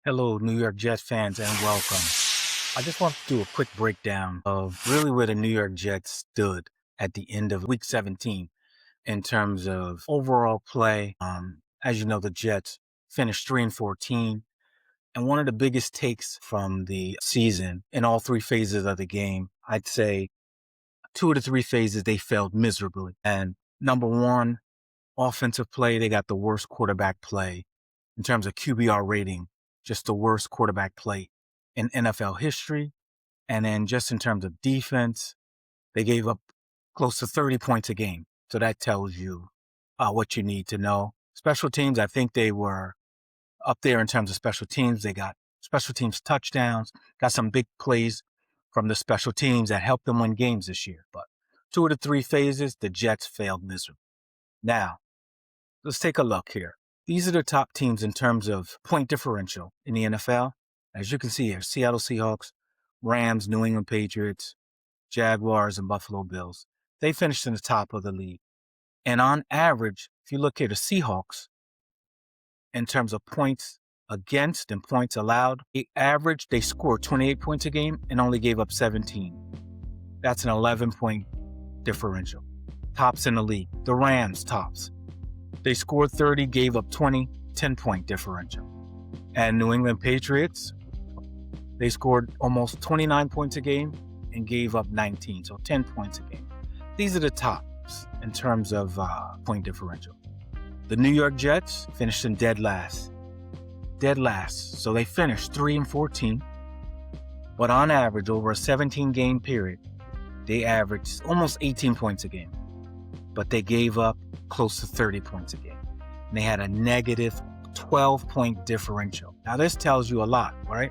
Hello, New York Jets fans, and welcome. I just want to do a quick breakdown of really where the New York Jets stood at the end of Week 17 in terms of overall play. As you know, the Jets finished 3-14, and one of the biggest takes from the season in all three phases of the game, I'd say two of the three phases they failed miserably. And number one, offensive play, they got the worst quarterback play in terms of QBR rating, just the worst quarterback play in NFL history. And then just in terms of defense, they gave up close to 30 points a game. So that tells you what you need to know. Special teams, I think they were up there in terms of special teams. They got special teams touchdowns, got some big plays from the special teams that helped them win games this year. But two of the three phases, the Jets failed miserably. Now, let's take a look here. These are the top teams in terms of point differential in the NFL. As you can see here, Seattle Seahawks, Rams, New England Patriots, Jaguars, and Buffalo Bills. They finished in the top of the league. And on average, if you look here, the Seahawks, in terms of points against and points allowed, they scored 28 points a game and only gave up 17. That's an 11-point differential. Tops in the league. The Rams, tops. They scored 30, gave up 20, 10-point differential. And New England Patriots, they scored almost 29 points a game and gave up 19, so 10 points a game. These are the tops in terms of point differential. The New York Jets finished in dead last. Dead last. So they finished 3-14, but on average, over a 17-game period, they averaged almost 18 points a game. But they gave up close to 30 points a game. And they had a negative 12-point differential. Now, this tells you a lot, right?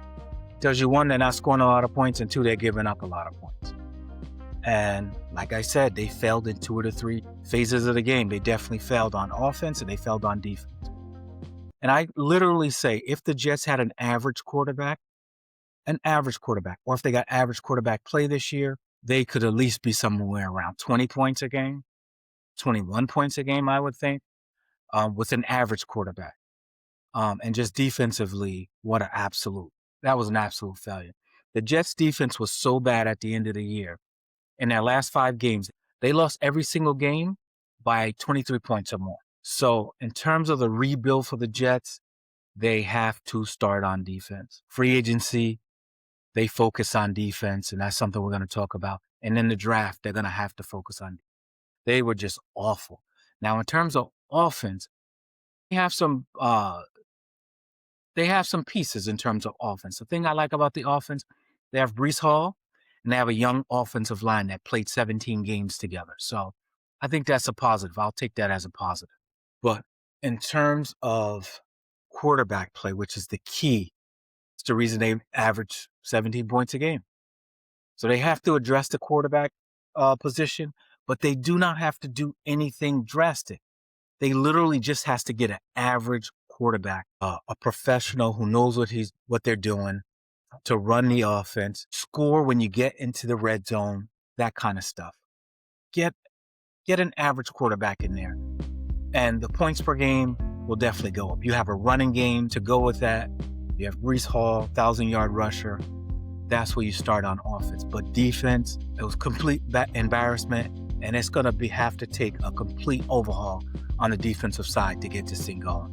Tells you, one, they're not scoring a lot of points, and two, they're giving up a lot of points. And like I said, they failed in two of the three phases of the game. They definitely failed on offense, and they failed on defense. And I literally say, if the Jets had an average quarterback, or if they got average quarterback play this year, they could at least be somewhere around 20 points a game. 21 points a game, I would think, with an average quarterback. And just defensively, that was an absolute failure. The Jets defense was so bad at the end of the year. In their last 5 games, they lost every single game by 23 points or more. So in terms of the rebuild for the Jets, they have to start on defense. Free agency, they focus on defense, and that's something we're going to talk about. And in the draft, they're going to have to focus on defense. They were just awful. Now, in terms of offense, they have some pieces in terms of offense. The thing I like about the offense, they have Breece Hall, and they have a young offensive line that played 17 games together. So I think that's a positive. I'll take that as a positive. But in terms of quarterback play, which is the key, it's the reason they average 17 points a game. So they have to address the quarterback position, but they do not have to do anything drastic. They literally just has to get an average quarterback, a professional who knows what they're doing, to run the offense, score when you get into the red zone, that kind of stuff. Get an average quarterback in there, and the points per game will definitely go up. You have a running game to go with that. You have Breece Hall, 1,000-yard rusher. That's where you start on offense. But defense, it was complete embarrassment, and it's going to have to take a complete overhaul on the defensive side to get this thing going.